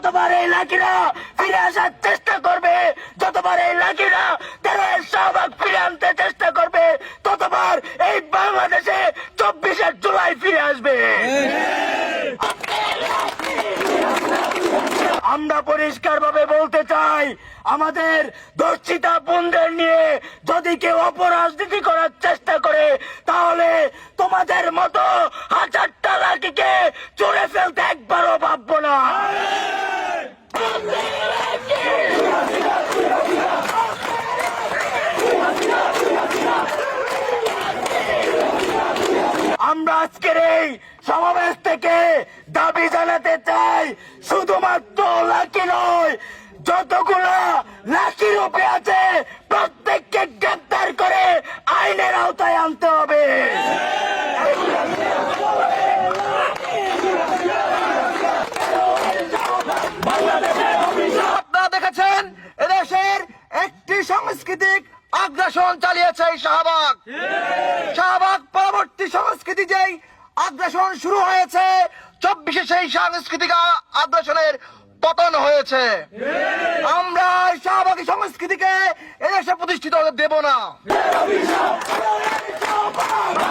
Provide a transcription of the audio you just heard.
যতবার এই লাকিরা ফিরে আসার চেষ্টা করবে, যতবার এই লাকিরা তেরোয়ের শাহবাগ ফিরে আনতে চেষ্টা করবে, ততবার এই বাংলাদেশে 24শে জুলাই ফিরে আসবে। আমরা পরিষ্কার ভাবে বলতে চাই, আমাদের ধর্ষিতা বোনদের নিয়ে যদি কেউ অপরাজনীতি করার চেষ্টা করে, তাহলে তোমাদের মতো হাজারটা লাঠিকে চড়ে ফেলতে একবারও ভাববো না। আমরা আজকের এই সমাবেশ থেকে দাবি জানাতে চাই, শুধুমাত্র লাকি নয়, যতগুলা লাকি রূপে আছে প্রত্যেককে গ্রেপ্তার করে আইনের আওতায় আনতে হবে। আপনারা দেখেছেন এদেশের একটি সাংস্কৃতিক আগ্রাসন চালিয়েছে এই শাহবাগ পরবর্তী সংস্কৃতি যেই আগ্রাসন শুরু হয়েছে, 24শে সেই সাংস্কৃতিক আগ্রাসনের পতন হয়েছে। আমরা শাহবাগী সংস্কৃতিকে এদেশে প্রতিষ্ঠিত হতে দেব না।